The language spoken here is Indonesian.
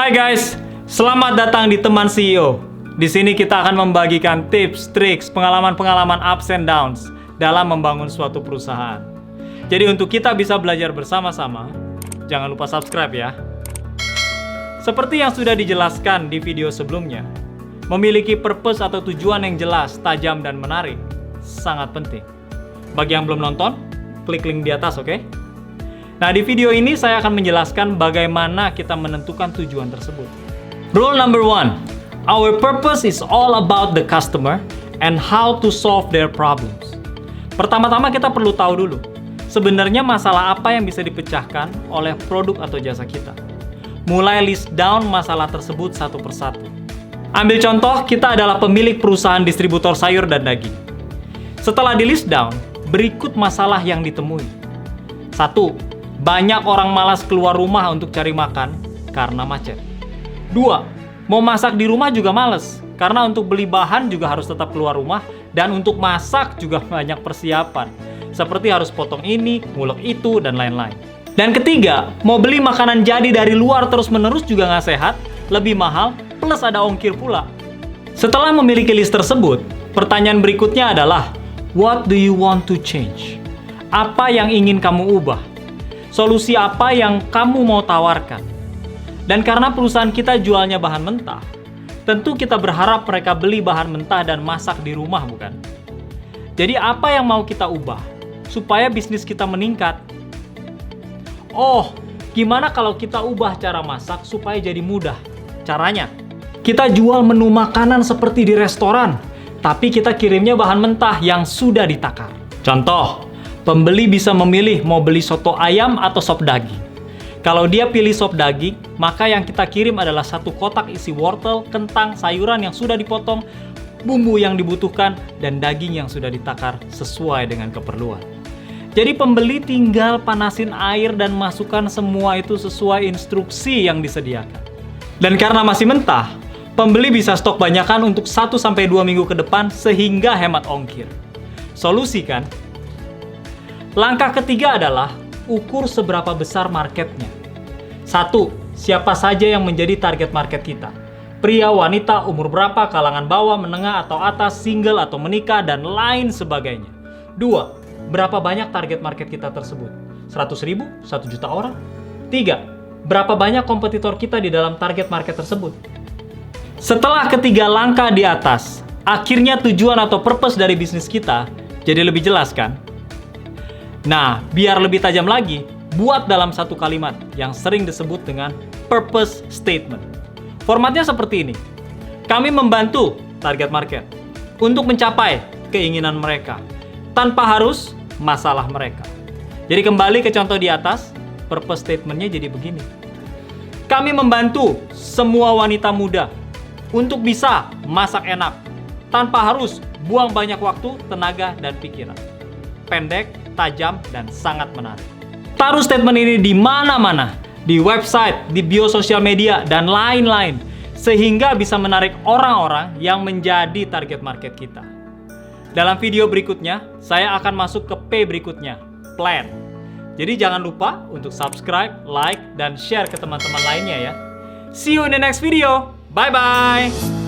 Hai guys, selamat datang di Teman CEO. Di sini kita akan membagikan tips, triks, pengalaman-pengalaman ups and downs dalam membangun suatu perusahaan. Jadi untuk kita bisa belajar bersama-sama, jangan lupa subscribe ya. Seperti yang sudah dijelaskan di video sebelumnya, memiliki purpose atau tujuan yang jelas, tajam, dan menarik sangat penting. Bagi yang belum nonton, klik link di atas, oke? Nah, di video ini saya akan menjelaskan bagaimana kita menentukan tujuan tersebut. Rule number 1, our purpose is all about the customer and how to solve their problems. Pertama-tama kita perlu tahu dulu, sebenarnya masalah apa yang bisa dipecahkan oleh produk atau jasa kita. Mulai list down masalah tersebut satu persatu. Ambil contoh, kita adalah pemilik perusahaan distributor sayur dan daging. Setelah di list down, berikut masalah yang ditemui. 1. Banyak orang malas keluar rumah untuk cari makan karena macet. 2. Mau masak di rumah juga males, karena untuk beli bahan juga harus tetap keluar rumah, dan untuk masak juga banyak persiapan, seperti harus potong ini, ngulek itu, dan lain-lain. Dan ketiga, mau beli makanan jadi dari luar terus-menerus juga nggak sehat, lebih mahal, plus ada ongkir pula. Setelah memiliki list tersebut, pertanyaan berikutnya adalah, what do you want to change? Apa yang ingin kamu ubah? Solusi apa yang kamu mau tawarkan? Dan karena perusahaan kita jualnya bahan mentah, tentu kita berharap mereka beli bahan mentah dan masak di rumah, bukan? Jadi apa yang mau kita ubah supaya bisnis kita meningkat? Oh, gimana kalau kita ubah cara masak supaya jadi mudah? Caranya, kita jual menu makanan seperti di restoran, tapi kita kirimnya bahan mentah yang sudah ditakar. Contoh, pembeli bisa memilih mau beli soto ayam atau sop daging. Kalau dia pilih sop daging, maka yang kita kirim adalah satu kotak isi wortel, kentang, sayuran yang sudah dipotong, bumbu yang dibutuhkan, dan daging yang sudah ditakar sesuai dengan keperluan. Jadi pembeli tinggal panasin air dan masukkan semua itu sesuai instruksi yang disediakan. Dan karena masih mentah, pembeli bisa stok banyakan untuk 1-2 minggu ke depan sehingga hemat ongkir. Solusi kan? Langkah ketiga adalah ukur seberapa besar marketnya. 1. Siapa saja yang menjadi target market kita? Pria, wanita, umur berapa, kalangan bawah, menengah atau atas, single atau menikah, dan lain sebagainya. 2. Berapa banyak target market kita tersebut? 100.000? 1 juta orang? 3. Berapa banyak kompetitor kita di dalam target market tersebut? Setelah ketiga langkah di atas, akhirnya tujuan atau purpose dari bisnis kita jadi lebih jelas kan? Nah, biar lebih tajam lagi, buat dalam satu kalimat yang sering disebut dengan purpose statement. Formatnya seperti ini. Kami membantu target market untuk mencapai keinginan mereka tanpa harus masalah mereka. Jadi kembali ke contoh di atas, purpose statementnya jadi begini. Kami membantu semua wanita muda untuk bisa masak enak tanpa harus buang banyak waktu, tenaga, dan pikiran. Pendek, tajam, dan sangat menarik. Taruh statement ini di mana-mana, di website, di bio sosial media, dan lain-lain, sehingga bisa menarik orang-orang yang menjadi target market kita. Dalam video berikutnya, saya akan masuk ke P berikutnya, plan. Jadi jangan lupa untuk subscribe, like, dan share ke teman-teman lainnya ya. See you in the next video. Bye-bye!